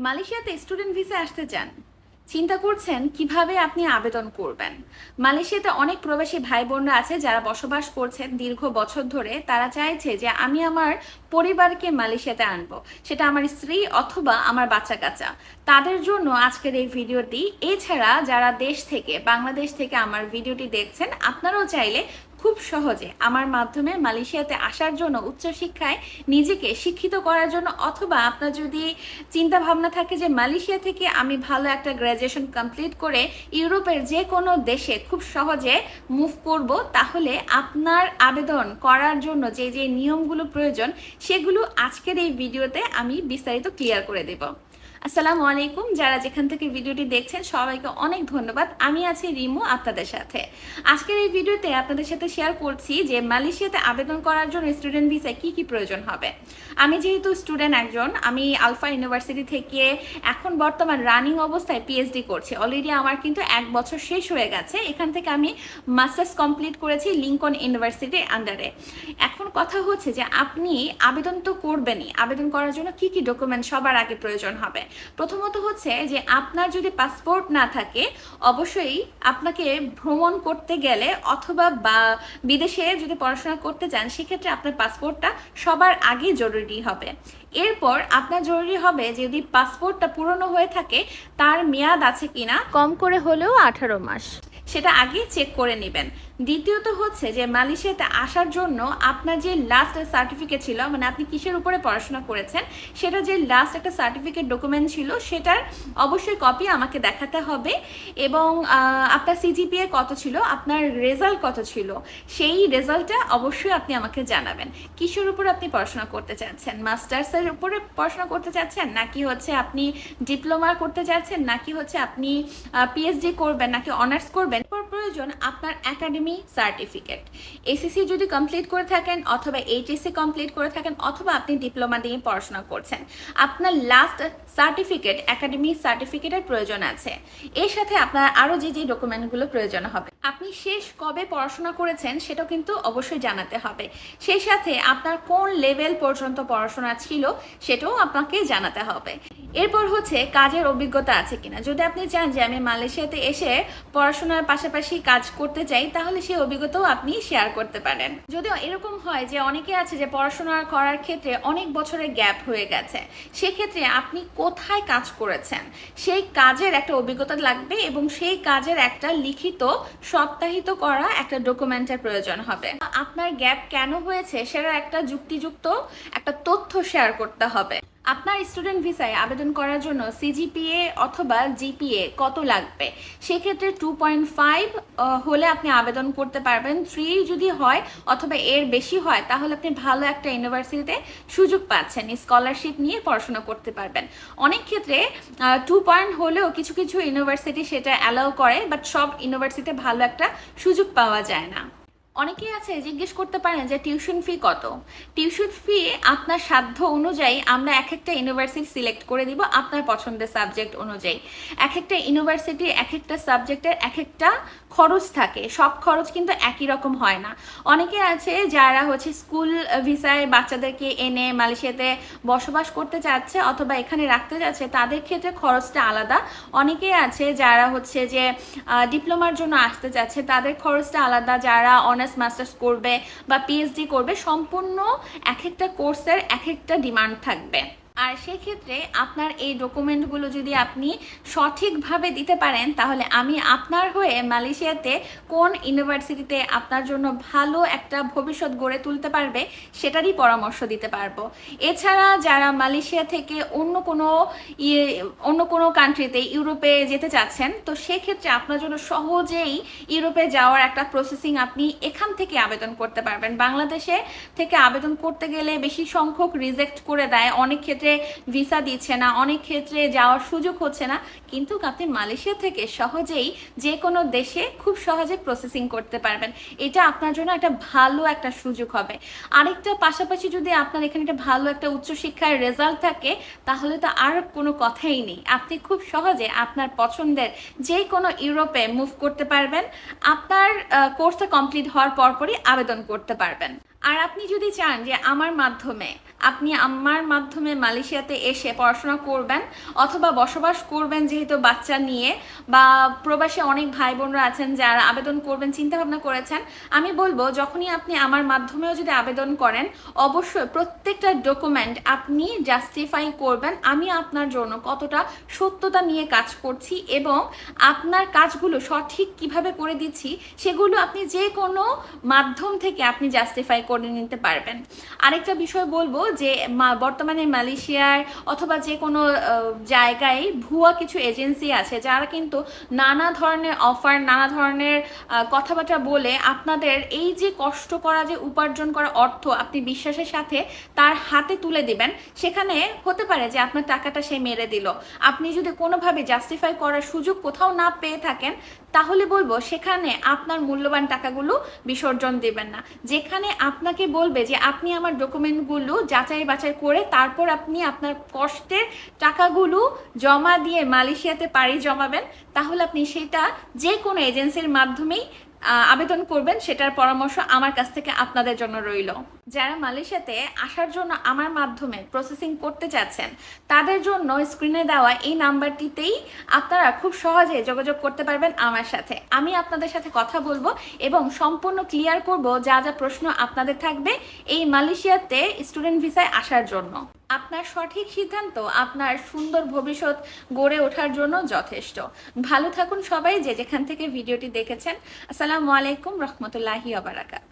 মালয়েশিয়াতে student visa আসতে চান, চিন্তা করছেন কিভাবে আপনি আবেদন করবেন। মালয়েশিয়াতে অনেক প্রবাসী ভাই বোনরা আছে যারা বসবাস করছেন দীর্ঘ বছর ধরে। তারা চাইছে যে আমি আমার পরিবারকে মালয়েশিয়াতে আনবো, সেটা আমার স্ত্রী অথবা আমার বাচ্চা কাচ্চা। তাদের জন্য আজকের এই ভিডিওটি। এছাড়া যারা দেশ থেকে, বাংলাদেশ থেকে আমার ভিডিওটি দেখছেন, আপনারাও চাইলে খুব সহজে আমার মাধ্যমে মালয়েশিয়াতে আসার জন্য, উচ্চশিক্ষায় নিজেকে শিক্ষিত করার জন্য, অথবা আপনার যদি চিন্তা ভাবনা থাকে যে মালয়েশিয়া থেকে আমি ভালো একটা গ্র্যাজুয়েশন কমপ্লিট করে ইউরোপের যে কোনো দেশে খুব সহজে মুভ করব, তাহলে আপনার আবেদন করার জন্য যে যে নিয়মগুলো প্রয়োজন সেগুলো আজকের এই ভিডিওতে আমি বিস্তারিত ক্লিয়ার করে দেব। আসসালামু আলাইকুম, যারা যেখান থেকে ভিডিওটি দেখছেন সবাইকে অনেক ধন্যবাদ। আমি আছি রিমু আপনাদের সাথে। আজকের এই ভিডিওতে আপনাদের সাথে শেয়ার করছি যে মালয়েশিয়াতে আবেদন করার জন্য স্টুডেন্ট ভিসায় কি কি প্রয়োজন হবে। আমি যেহেতু স্টুডেন্ট একজন, আমি আলফা ইউনিভার্সিটি থেকে এখন বর্তমান রানিং অবস্থায় পিএইচডি করছি। অলরেডি আমার কিন্তু 1 বছর শেষ হয়ে গেছে। এখান থেকে আমি মাস্টার্স কমপ্লিট করেছি লিঙ্কন ইউনিভার্সিটির আন্ডারে। এখন কথা হচ্ছে যে আপনি আবেদন তো করবেনই, আবেদন করার জন্য কি কি ডকুমেন্ট সবার আগে প্রয়োজন হবে। প্রথমত হচ্ছে যে আপনার যদি পাসপোর্ট না থাকে, অবশ্যই আপনাকে ভ্রমণ করতে গেলে অথবা বিদেশে যদি পড়াশোনা করতে চান, সেক্ষেত্রে আপনার পাসপোর্টটা সবার আগে জরুরি হবে। এরপর আপনার জরুরি হবে যদি পাসপোর্টটা পুরনো হয়ে থাকে, তার মেয়াদ আছে কিনা, কম করে হলেও 18 মাস, সেটা আগে চেক করে নেবেন। দ্বিতীয়ত হচ্ছে যে মালয়েশিয়াতে আসার জন্য আপনার যে লাস্ট সার্টিফিকেট ছিল, মানে আপনি কিসের উপরে পড়াশোনা করেছেন, সেটা যে লাস্ট একটা সার্টিফিকেট ডকুমেন্ট ছিল, সেটার অবশ্যই কপি আমাকে দেখাতে হবে। এবং আপনার সিজিপিএ কত ছিল, আপনার রেজাল্ট কত ছিল, সেই রেজাল্টটা অবশ্যই আপনি আমাকে জানাবেন। কিসের উপরে আপনি পড়াশোনা করতে চাচ্ছেন, মাস্টার্সের উপরে পড়াশোনা করতে চাচ্ছেন, নাকি হচ্ছে আপনি ডিপ্লোমা করতে চাচ্ছেন, নাকি হচ্ছে আপনি পিএইচডি করবেন, নাকি অনার্স করবেন। প্রয়োজন আপনার একাডেমি সার্টিফিকেট। এসএসসি যদি কমপ্লিট করে থাকেন, অথবা এইচএসসি কমপ্লিট করে থাকেন, অথবা আপনি ডিপ্লোমা দিয়ে পড়াশোনা করছেন, আপনার লাস্ট সার্টিফিকেট, একাডেমি সার্টিফিকেটের প্রয়োজন আছে। এর সাথে আপনার আরও যে যে ডকুমেন্টগুলো প্রয়োজন হবে, আপনি শেষ কবে পড়াশোনা করেছেন সেটাও কিন্তু অবশ্যই জানাতে হবে। সেই সাথে আপনার কোন লেভেল পর্যন্ত পড়াশোনা ছিল সেটাও আপনাকে জানাতে হবে। এরপর হচ্ছে কাজের অভিজ্ঞতা আছে কিনা। যদি আপনি চান যে আমি মালয়েশিয়াতে এসে পড়াশোনার পাশাপাশি কাজ করতে চাই, তাহলে সেই অভিজ্ঞতাও আপনি শেয়ার করতে পারেন। যদিও এরকম হয় যে অনেকে আছে যে পড়াশোনা করার ক্ষেত্রে অনেক বছরের গ্যাপ হয়ে গেছে, সেক্ষেত্রে আপনি কোথায় কাজ করেছেন সেই কাজের একটা অভিজ্ঞতা লাগবে, এবং সেই কাজের একটা লিখিত সপ্তাহিত করা একটা ডকুমেন্টের প্রয়োজন হবে। আপনার গ্যাপ কেন হয়েছে সেটার একটা যুক্তিযুক্ত একটা তথ্য শেয়ার করতে হবে। আপনার স্টুডেন্ট ভিসায় আবেদন করার জন্য সিজিপিএ অথবা জিপিএ কত লাগবে, সেক্ষেত্রে 2.5 হলে আপনি আবেদন করতে পারবেন। 3 যদি হয় অথবা এর বেশি হয়, তাহলে আপনি ভালো একটা ইউনিভার্সিটিতে সুযোগ পাচ্ছেন, স্কলারশিপ নিয়ে পড়াশোনা করতে পারবেন। অনেক ক্ষেত্রে 2 পয়েন্ট হলেও কিছু কিছু ইউনিভার্সিটি সেটা অ্যালাউ করে, বাট সব ইউনিভার্সিটিতে ভালো একটা সুযোগ পাওয়া যায় না। অনেকেই আছে জিজ্ঞেস করতে পারেন যে টিউশন ফি কত। টিউশন ফি আপনার সাধ্য অনুযায়ী আমরা এক একটা ইউনিভার্সিটি সিলেক্ট করে দিব আপনার পছন্দের সাবজেক্ট অনুযায়ী। এক একটা ইউনিভার্সিটি এক একটা সাবজেক্টের এক একটা খরচ থাকে, সব খরচ কিন্তু একই রকম হয় না। অনেকে আছে যারা হচ্ছে স্কুল ভিসায় বাচ্চাদেরকে এনে মালয়েশিয়াতে বসবাস করতে চাচ্ছে অথবা এখানে রাখতে যাচ্ছে, তাদের ক্ষেত্রে খরচটা আলাদা। অনেকেই আছে যারা হচ্ছে যে ডিপ্লোমার জন্য আসতে চাচ্ছে, তাদের খরচটা আলাদা। যারা অনার্স মাস্টার্স করবে বা পিএইচডি করবে, সম্পূর্ণ এক একটা কোর্সের এক একটা ডিমান্ড থাকবে। আর সেক্ষেত্রে আপনার এই ডকুমেন্টগুলো যদি আপনি সঠিকভাবে দিতে পারেন, তাহলে আমি আপনার হয়ে মালয়েশিয়াতে কোন ইউনিভার্সিটিতে আপনার জন্য ভালো একটা ভবিষ্যৎ গড়ে তুলতে পারবে সেটারই পরামর্শ দিতে পারবো। এছাড়া যারা মালয়েশিয়া থেকে অন্য কোনো কান্ট্রিতে, ইউরোপে যেতে চাচ্ছেন, তো সেক্ষেত্রে আপনার জন্য সহজেই ইউরোপে যাওয়ার একটা প্রসেসিং আপনি এখান থেকে আবেদন করতে পারবেন। বাংলাদেশে থেকে আবেদন করতে গেলে বেশি সংখ্যক রিজেক্ট করে দেয়, অনেক ক্ষেত্রে ভিসা দিচ্ছে না, অনেক ক্ষেত্রে যাওয়ার সুযোগ হচ্ছে না। কিন্তু আপনি মালয়েশিয়া থেকে সহজেই যে কোনো দেশে খুব সহজে প্রসেসিং করতে পারবেন। এটা আপনার জন্য একটা ভালো একটা সুযোগ হবে। আরেকটা পাশাপাশি যদি আপনার এখানে একটা ভালো একটা উচ্চশিক্ষার রেজাল্ট থাকে, তাহলে তো আর কোনো কথাই নেই, আপনি খুব সহজে আপনার পছন্দের যে কোনো ইউরোপে মুভ করতে পারবেন। আপনার কোর্সটা কমপ্লিট হওয়ার পরপরই আবেদন করতে পারবেন। আর আপনি যদি চান যে আমার মাধ্যমে মালয়েশিয়াতে এসে পড়াশোনা করবেন অথবা বসবাস করবেন, যেহেতু বাচ্চা নিয়ে, বা প্রবাসে অনেক ভাই বোনরা আছেন যারা আবেদন করবেন চিন্তা ভাবনা করেছেন, আমি বলবো যখনই আপনি আমার মাধ্যমেও যদি আবেদন করেন, অবশ্যই প্রত্যেকটা ডকুমেন্ট আপনি জাস্টিফাই করবেন আমি আপনার জন্য কতটা সত্যতা নিয়ে কাজ করছি এবং আপনার কাজগুলো সঠিক কিভাবে করে দিচ্ছি সেগুলো আপনি যে কোনো মাধ্যম থেকে আপনি জাস্টিফাই করে নিতে পারবেন। আরেকটা বিষয় বলবো যে বর্তমানে মালয়েশিয়ায় অথবা যে কোনো জায়গায় ভুয়া কিছু এজেন্সি আছে যারা কিন্তু নানা ধরনের অফার, নানা ধরনের কথাবার্তা বলে আপনাদের এই যে কষ্ট করা, যে উপার্জন করা অর্থ আপনি বিশ্বাসের সাথে তার হাতে তুলে দিবেন, সেখানে হতে পারে যে আপনার টাকাটা সে মেরে দিল। আপনি যদি কোনোভাবে জাস্টিফাই করার সুযোগ কোথাও না পেয়ে থাকেন, তাহলে বলবো সেখানে আপনার মূল্যবান টাকাগুলো বিসর্জন দেবেন না। যেখানে আপনাকে বলবে যে আপনি আমার ডকুমেন্টগুলো যাচাই বাছাই করে তারপর আপনি আপনার কষ্টের টাকাগুলো জমা দিয়ে মালয়েশিয়াতে পাড়ি জমাবেন, তাহলে আপনি সেটা যে কোনো এজেন্সির মাধ্যমেই আবেদন করবেন। সেটার পরামর্শ আমার কাছ থেকে আপনাদের জন্য রইল। যারা মালয়েশিয়াতে আসার জন্য আমার মাধ্যমে প্রসেসিং করতে চাচ্ছেন, তাদের জন্য স্ক্রিনে দেওয়া এই নাম্বারটিতেই আপনারা খুব সহজে যোগাযোগ করতে পারবেন আমার সাথে। আমি আপনাদের সাথে কথা বলবো এবং সম্পূর্ণ ক্লিয়ার করব যা যা প্রশ্ন আপনাদের থাকবে এই মালয়েশিয়াতে স্টুডেন্ট ভিসায় আসার জন্য। আপনার সঠিক সিদ্ধান্ত আপনার সুন্দর ভবিষ্যৎ গড়ে ওঠার জন্য যথেষ্ট। ভালো থাকুন সবাই যে যেখান থেকে ভিডিওটি দেখেছেন। আসসালামু আলাইকুম রহমতুল্লাহি ওয়া বারাকাতুহু।